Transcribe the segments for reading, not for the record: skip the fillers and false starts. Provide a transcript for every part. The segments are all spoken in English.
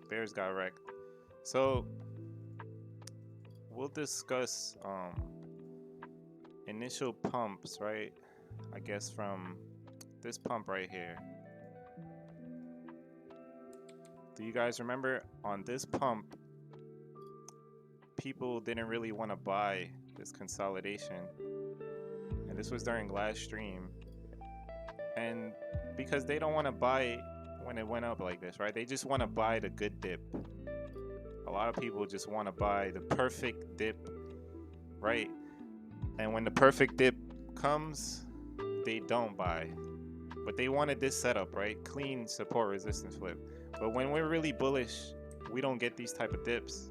bears got wrecked. So we'll discuss initial pumps, right? I guess from this pump right here. Do you guys remember on this pump, people didn't really want to buy this consolidation, and this was during last stream, and because they don't want to buy when it went up like this, right? They just want to buy the good dip. A lot of people just want to buy the perfect dip, right? And when the perfect dip comes, they don't buy. But they wanted this setup, right? Clean support resistance flip. But when we're really bullish, we don't get these type of dips.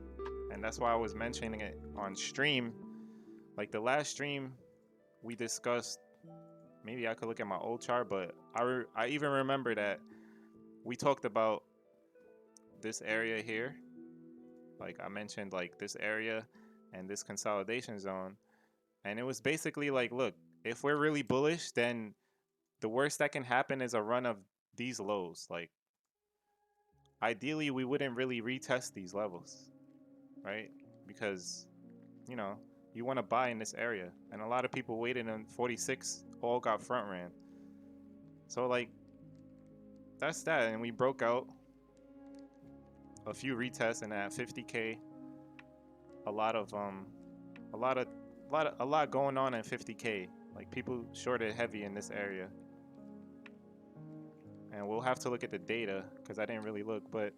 And that's why I was mentioning it on stream. Like the last stream we discussed, maybe I could look at my old chart, but I even remember that we talked about this area here. Like I mentioned, like this area and this consolidation zone. And it was basically like, look, if we're really bullish, then the worst that can happen is a run of these lows. Like ideally, we wouldn't really retest these levels, right? Because, you know, you want to buy in this area. And a lot of people waited on 46, all got front ran. So like, that's that. And we broke out a few retests, and at 50K, a lot going on at 50K. Like people shorted heavy in this area. And we'll have to look at the data because I didn't really look, but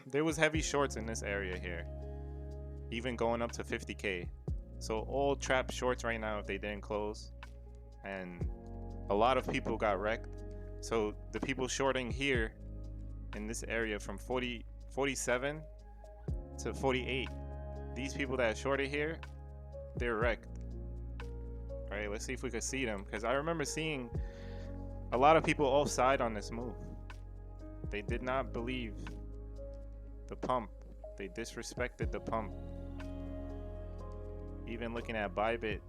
there was heavy shorts in this area here, even going up to 50K. So all trap shorts right now if they didn't close, and a lot of people got wrecked. So the people shorting here in this area from 47 to 48, these people that shorted here, they're wrecked. All right, let's see if we could see them, because I remember seeing a lot of people offside on this move. They did not believe the pump. They disrespected the pump. Even looking at Bybit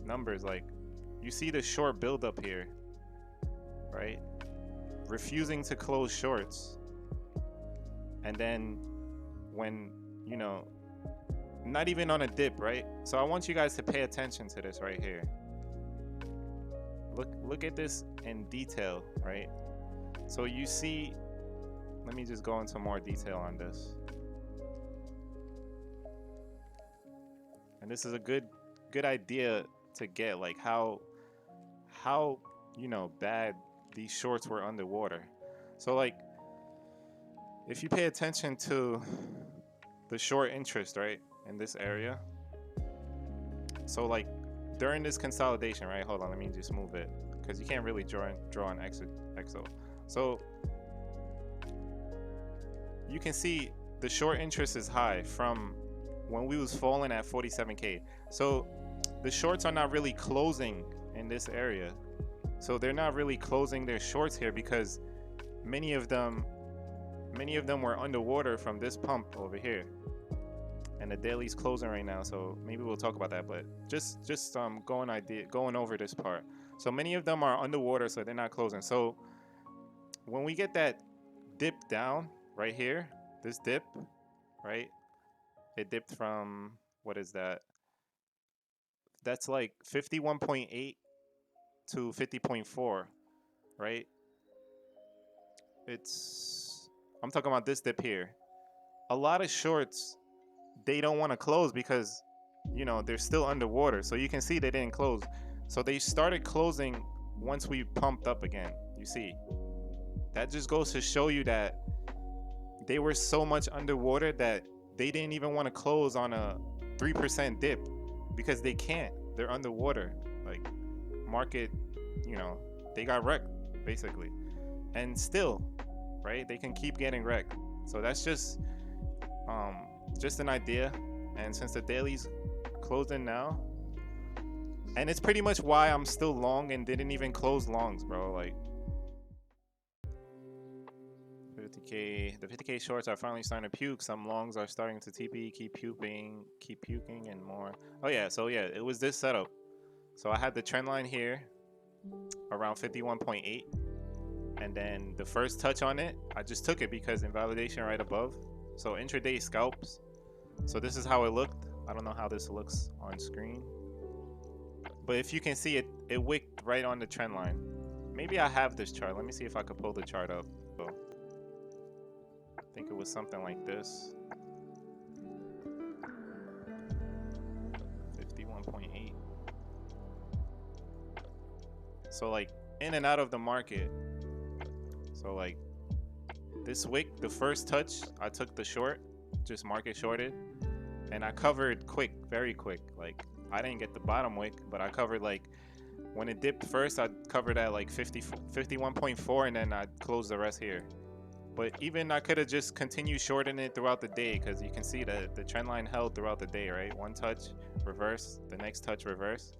numbers, like you see the short buildup here, right? Refusing to close shorts. And then when, you know, not even on a dip, right? So I want you guys to pay attention to this right here. Look at this in detail, right? So you see, let me just go into more detail on this. And this is a good idea to get, like how you know bad these shorts were underwater. So like if you pay attention to the short interest, right, in this area. So like during this consolidation, right? Hold on, let me just move it because you can't really draw an exo. So you can see the short interest is high from when we was falling at 47K. So the shorts are not really closing in this area. So they're not really closing their shorts here because many of them were underwater from this pump over here. And the daily's closing right now, so maybe we'll talk about that. But just going over this part. So many of them are underwater, so they're not closing. So when we get that dip down right here, this dip, right? It dipped from, what is that? That's like 51.8 to 50.4, right? I'm talking about this dip here. A lot of shorts, they don't want to close because, you know, they're still underwater. So you can see they didn't close. So they started closing once we pumped up again. You see, that just goes to show you that they were so much underwater that they didn't even want to close on a 3% dip because they can't. They're underwater. Like market, you know, they got wrecked basically. And still, right, they can keep getting wrecked. So that's just an idea. And since the daily's closing now, and it's pretty much why I'm still long and didn't even close longs, bro. Like 50K, the 50K shorts are finally starting to puke. Some longs are starting to TP, keep puking and more. Oh yeah, so yeah, it was this setup. So I had the trend line here around 51.8, And then the first touch on it, I just took it because invalidation right above. So intraday scalps. So this is how it looked. I don't know how this looks on screen, but if you can see it, it wicked right on the trend line. Maybe I have this chart. Let me see if I could pull the chart up. So I think it was something like this. 51.8. So like in and out of the market. So like this wick, the first touch, I took the short, just market shorted, and I covered quick, very quick. Like I didn't get the bottom wick, but I covered like when it dipped first, I covered at like 51.4, and then I closed the rest here. But even I could have just continued shorting it throughout the day, because you can see that the trend line held throughout the day, right? One touch, reverse, the next touch, reverse.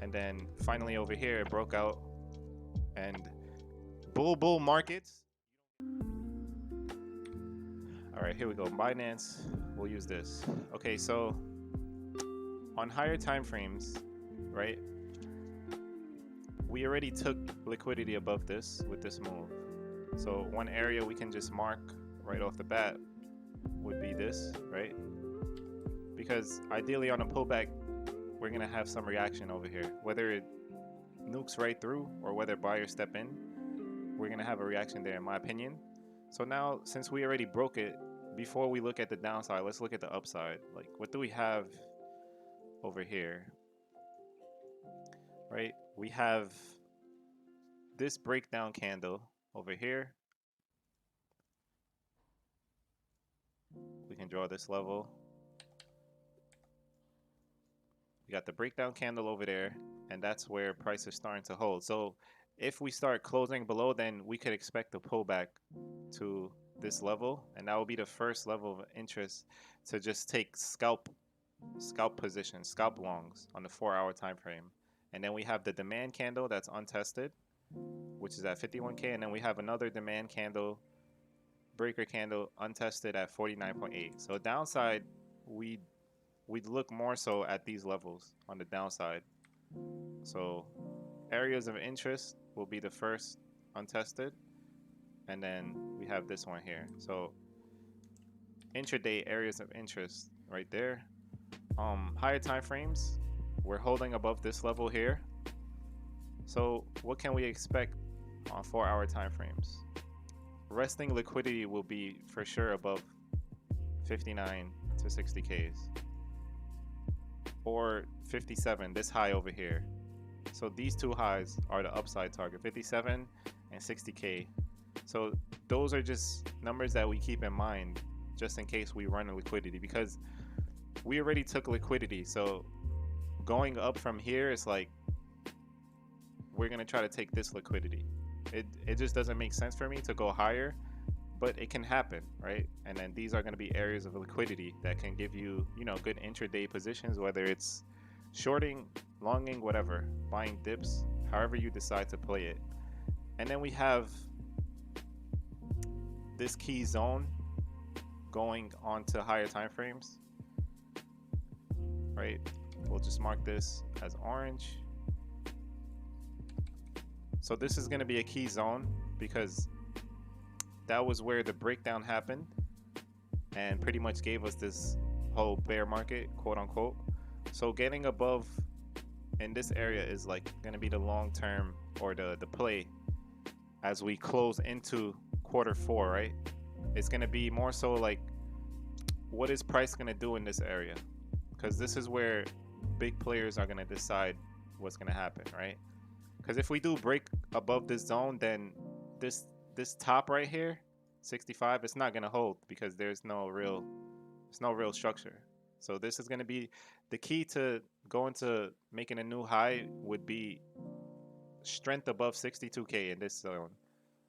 And then finally over here, it broke out. And bull markets. All right, here we go. Binance, we'll use this. Okay, so on higher time frames, right? We already took liquidity above this with this move. So one area we can just mark right off the bat would be this, right? Because ideally on a pullback, we're gonna have some reaction over here. Whether it nukes right through or whether buyers step in, we're gonna have a reaction there in my opinion. So now, since we already broke it, before we look at the downside, let's look at the upside. Like, what do we have over here? Right? We have this breakdown candle over here. We can draw this level. We got the breakdown candle over there, and that's where price is starting to hold. So if we start closing below, then we could expect a pullback to this level, and that will be the first level of interest to just take scalp positions, scalp longs on the 4-hour time frame. And then we have the demand candle that's untested, which is at 51K, and then we have another demand candle, breaker candle, untested at 49.8. So downside, we'd look more so at these levels on the downside. So areas of interest will be the first untested, and then we have this one here. So intraday areas of interest right there. Higher time frames, we're holding above this level here. So what can we expect on 4-hour time frames? Resting liquidity will be for sure above 59 to 60Ks, or 57, this high over here. So these two highs are the upside target, 57 and 60K. So those are just numbers that we keep in mind just in case we run a liquidity, because we already took liquidity. So going up from here is like, we're gonna try to take this liquidity. It just doesn't make sense for me to go higher, but it can happen, right? And then these are gonna be areas of liquidity that can give you, you know, good intraday positions, whether it's shorting, longing, whatever, buying dips, however you decide to play it. And then we have this key zone going on to higher time frames, right? We'll just mark this as orange. So this is going to be a key zone because that was where the breakdown happened and pretty much gave us this whole bear market, quote unquote. So getting above in this area is like going to be the long term, or the play as we close into Q4, right? It's going to be more so like, what is price going to do in this area? Because this is where big players are going to decide what's going to happen, right? Because if we do break above this zone, then this top right here, 65, it's not going to hold because there's no real structure. So this is going to be the key to going to making a new high, would be strength above 62K in this zone.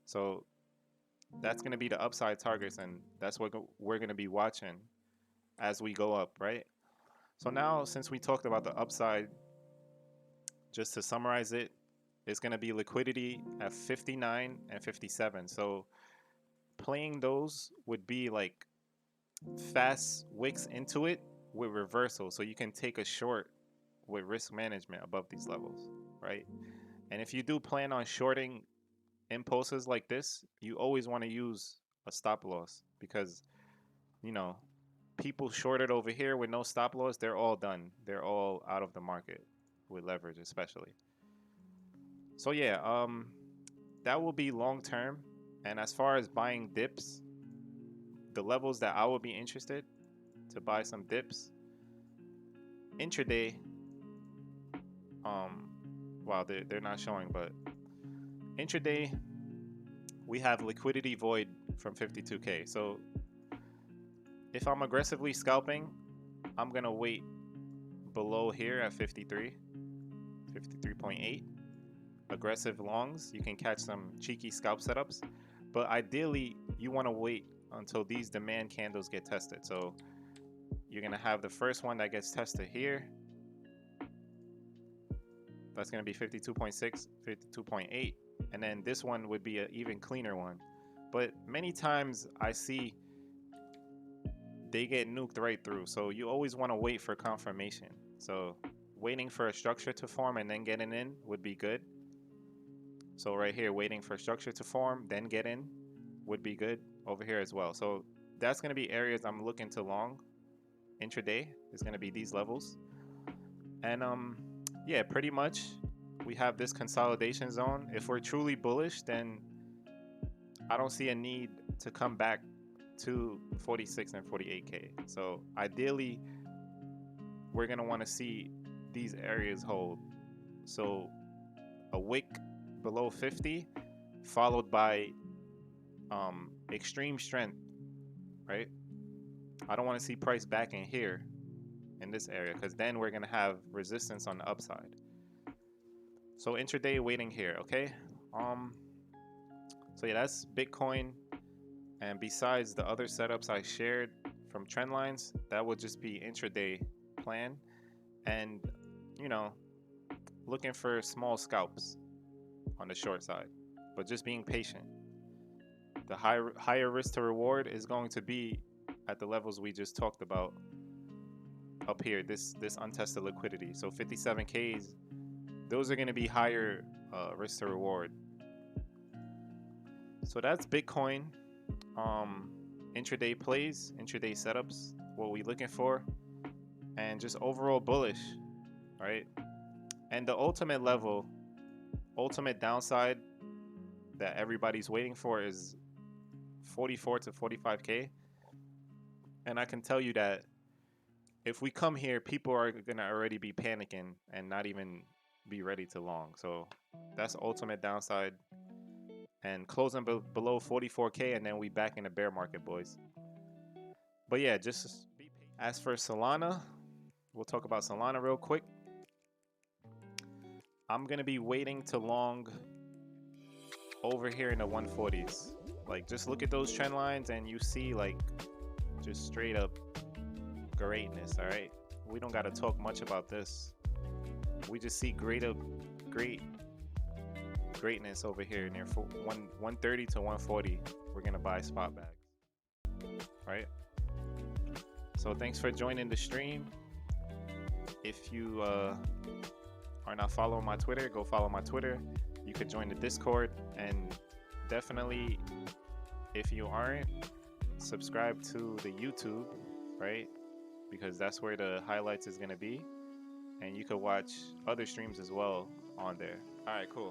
So that's going to be the upside targets, and that's what we're going to be watching as we go up, right? So now, since we talked about the upside, just to summarize it, it's going to be liquidity at 59 and 57. So playing those would be like fast wicks into it with reversal, so you can take a short with risk management above these levels, right? And if you do plan on shorting impulses like this, you always want to use a stop loss because, you know, people shorted over here with no stop loss, they're all done. They're all out of the market with leverage, especially. So yeah, that will be long term. And as far as buying dips, the levels that I would be interested to buy some dips intraday. Wow, they're not showing, but intraday we have liquidity void from 52k. So if I'm aggressively scalping, I'm gonna wait below here at 53, 53.8. Aggressive longs, you can catch some cheeky scalp setups, but ideally you want to wait until these demand candles get tested. So you're gonna have the first one that gets tested here. That's gonna be 52.6, 52.8, and then this one would be an even cleaner one. But many times I see they get nuked right through, so you always want to wait for confirmation. So waiting for a structure to form and then getting in would be good. So right here, waiting for structure to form, then get in would be good over here as well. So that's going to be areas I'm looking to long intraday. Is going to be these levels. And yeah, pretty much we have this consolidation zone. If we're truly bullish, then I don't see a need to come back to 46 and 48k. So ideally, we're going to want to see these areas hold. So a wick below 50 followed by extreme strength, right? I don't want to see price back in here in this area because then we're going to have resistance on the upside. So intraday waiting here, okay? So yeah, that's Bitcoin. And besides the other setups I shared from trend lines, that would just be intraday plan and, you know, looking for small scalps on the short side, but just being patient. The higher risk to reward is going to be at the levels we just talked about up here, this untested liquidity. So 57Ks, those are going to be higher risk to reward. So that's Bitcoin. Intraday plays, intraday setups, what we looking for, and just overall bullish, right? And the ultimate level, ultimate downside that everybody's waiting for is 44 to 45k. And I can tell you that if we come here, people are gonna already be panicking and not even be ready to long. So that's ultimate downside. And closing below 44k, and then we back in the bear market, boys. But yeah, just as for Solana, we'll talk about Solana real quick. I'm gonna be waiting to long over here in the 140s. Like, just look at those trend lines and you see like just straight up greatness. All right, we don't got to talk much about this. We just see greatness over here near 130 to 140. We're gonna buy spot bags, right? So thanks for joining the stream. If you are not following my Twitter, go follow my Twitter. You could join the Discord, and definitely, if you aren't, subscribe to the YouTube, right? Because that's where the highlights is gonna be, and you could watch other streams as well on there. All right, cool.